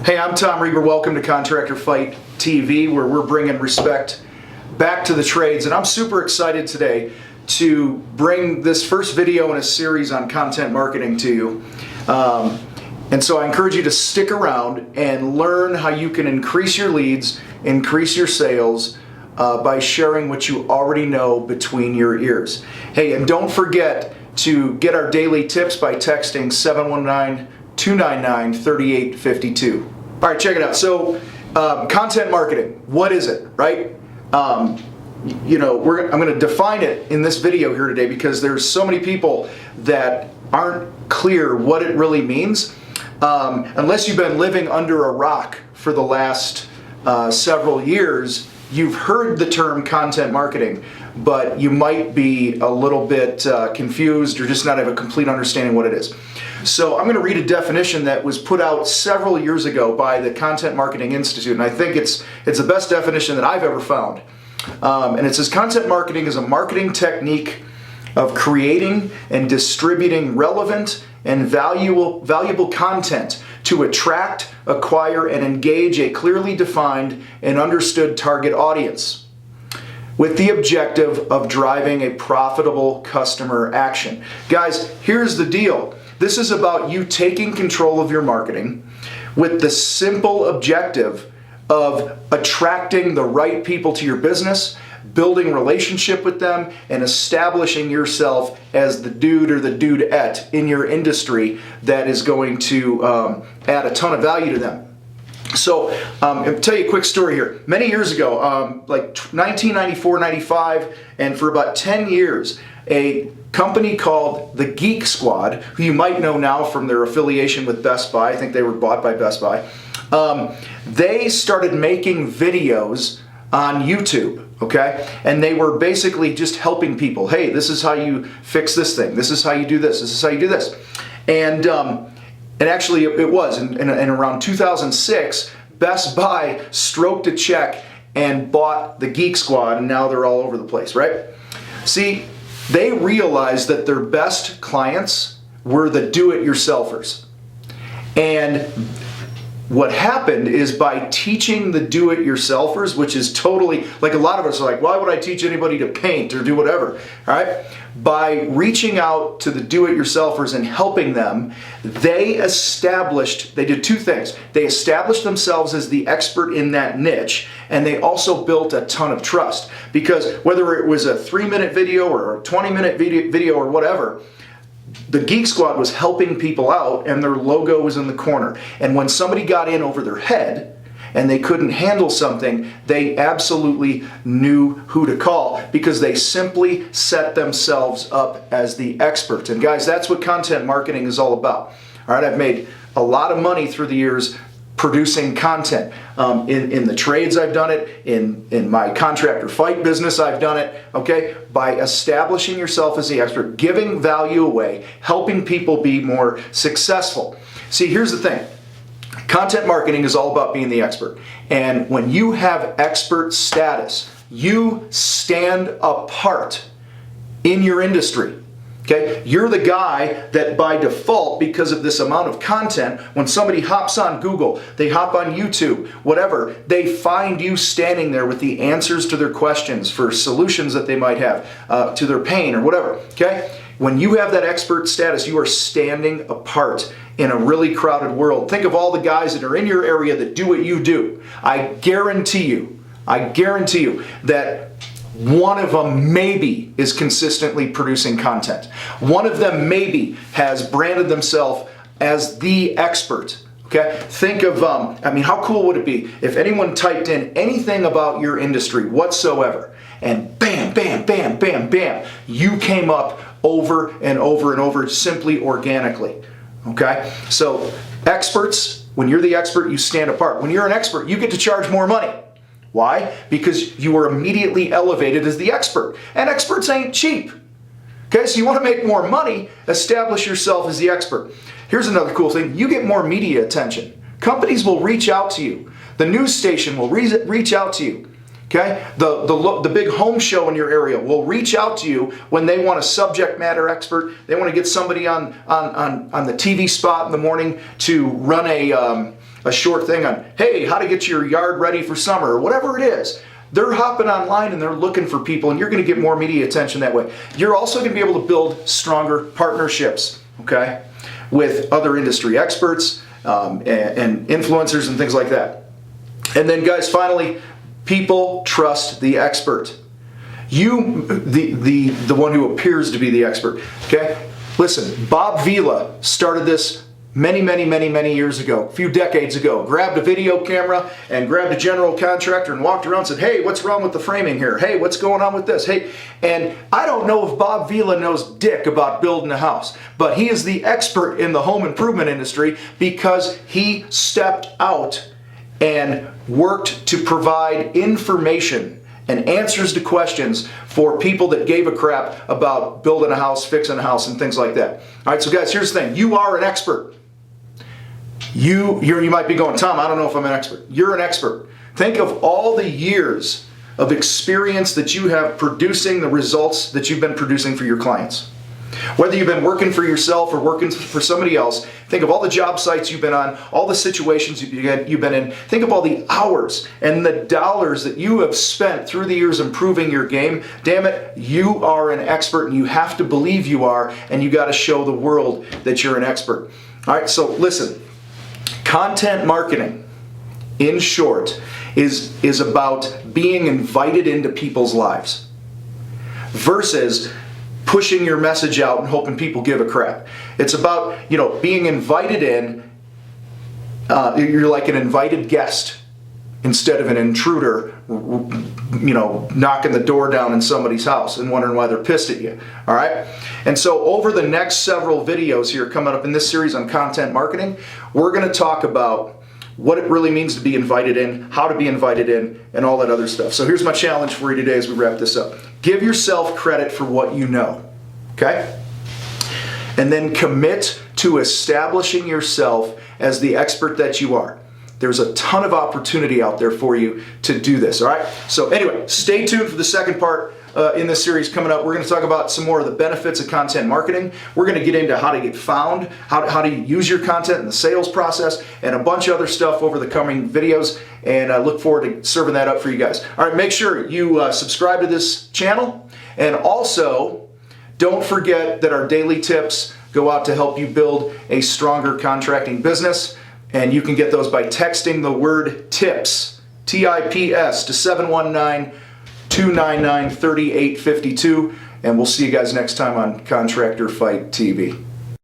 Hey, I'm Tom Reber. Welcome to Contractor Fight TV, where we're bringing respect back to the trades. And I'm super excited today to bring this first video in a series on content marketing to you. And so I encourage you to stick around and learn how you can increase your leads, increase your sales by sharing what you already know between your ears. Hey, and don't forget to get our daily tips by texting 719-299-3852. All right, check it out. So, content marketing, what is it, right? I'm going to define it in this video here today because there's so many people that aren't clear what it really means. Unless you've been living under a rock for the last several years, you've heard the term content marketing, but you might be a little bit confused or just not have a complete understanding what it is. So I'm going to read a definition that was put out several years ago by the Content Marketing Institute, and I think it's the best definition that I've ever found. And it says, content marketing is a marketing technique of creating and distributing relevant and valuable content to attract, acquire, and engage a clearly defined and understood target audience, with the objective of driving a profitable customer action. Guys, here's the deal. This is about you taking control of your marketing with the simple objective of attracting the right people to your business, building relationship with them, and establishing yourself as the dude or the dudette in your industry that is going to add a ton of value to them. So I'll tell you a quick story here. Many years ago, like 1994, 95, and for about 10 years, a company called the Geek Squad, who you might know now from their affiliation with Best Buy, I think they were bought by Best Buy, they started making videos on YouTube, okay? And they were basically just helping people. Hey, this is how you fix this thing. This is how you do this. This is how you do this. And actually it was. In around 2006, Best Buy stroked a check and bought the Geek Squad, and now they're all over the place, right? See, they realized that their best clients were the do-it-yourselfers. And what happened is by teaching the do-it-yourselfers, which is totally, like a lot of us are like, why would I teach anybody to paint or do whatever, all right? By reaching out to the do-it-yourselfers and helping them, they did two things. They established themselves as the expert in that niche, and they also built a ton of trust. Because whether it was a 3-minute video or a 20-minute video or whatever, the Geek Squad was helping people out, and their logo was in the corner. And when somebody got in over their head and they couldn't handle something, they absolutely knew who to call because they simply set themselves up as the expert. And guys, that's what content marketing is all about. All right, I've made a lot of money through the years producing content. In the trades, I've done it. In my contractor fight business, I've done it. Okay, by establishing yourself as the expert, giving value away, helping people be more successful. See, here's the thing. Content marketing is all about being the expert. And when you have expert status, you stand apart in your industry. Okay? You're the guy that by default, because of this amount of content, when somebody hops on Google, they hop on YouTube, whatever, they find you standing there with the answers to their questions for solutions that they might have to their pain or whatever. Okay? When you have that expert status, you are standing apart in a really crowded world. Think of all the guys that are in your area that do what you do. I guarantee you that one of them maybe is consistently producing content. One of them maybe has branded themselves as the expert. Okay? Think of, how cool would it be if anyone typed in anything about your industry whatsoever, and bam, bam, bam, bam, bam, you came up over and over and over simply organically. Okay? So experts, when you're the expert, you stand apart. When you're an expert, you get to charge more money. Why? Because you are immediately elevated as the expert. And experts ain't cheap. Okay, so you want to make more money, establish yourself as the expert. Here's another cool thing. You get more media attention. Companies will reach out to you. The news station will reach out to you. Okay, the big home show in your area will reach out to you when they want a subject matter expert. They want to get somebody on the TV spot in the morning to run a a short thing on, hey, how to get your yard ready for summer, or whatever it is. They're hopping online and they're looking for people, and you're going to get more media attention that way. You're also going to be able to build stronger partnerships, okay, with other industry experts and influencers and things like that. And then, guys, finally, people trust the expert. You, the one who appears to be the expert, okay? Listen, Bob Vila started this many years ago, a few decades ago. Grabbed a video camera and grabbed a general contractor and walked around and said, hey, what's wrong with the framing here? Hey, what's going on with this? Hey, and I don't know if Bob Vila knows dick about building a house, but he is the expert in the home improvement industry because he stepped out and worked to provide information and answers to questions for people that gave a crap about building a house, fixing a house, and things like that. All right, so guys, here's the thing. You are an expert. You might be going, Tom, I don't know if I'm an expert. You're an expert. Think of all the years of experience that you have producing the results that you've been producing for your clients. Whether you've been working for yourself or working for somebody else, think of all the job sites you've been on, all the situations you've been in. Think of all the hours and the dollars that you have spent through the years improving your game. Damn it, you are an expert, and you have to believe you are, and you got to show the world that you're an expert. All right, so listen. Content marketing, in short, is about being invited into people's lives versus pushing your message out and hoping people give a crap. It's about, being invited in. You're like an invited guest instead of an intruder, knocking the door down in somebody's house and wondering why they're pissed at you. All right? And so over the next several videos here coming up in this series on content marketing, we're going to talk about what it really means to be invited in, how to be invited in, and all that other stuff. So here's my challenge for you today as we wrap this up. Give yourself credit for what you know, okay? And then commit to establishing yourself as the expert that you are. There's a ton of opportunity out there for you to do this, all right? So anyway, stay tuned for the second part in this series coming up. We're going to talk about some more of the benefits of content marketing. We're going to get into how to get found, how to use your content in the sales process, and a bunch of other stuff over the coming videos, and I look forward to serving that up for you guys. All right, make sure you subscribe to this channel, and also don't forget that our daily tips go out to help you build a stronger contracting business. And you can get those by texting the word TIPS, T-I-P-S, to 719-299-3852. And we'll see you guys next time on Contractor Fight TV.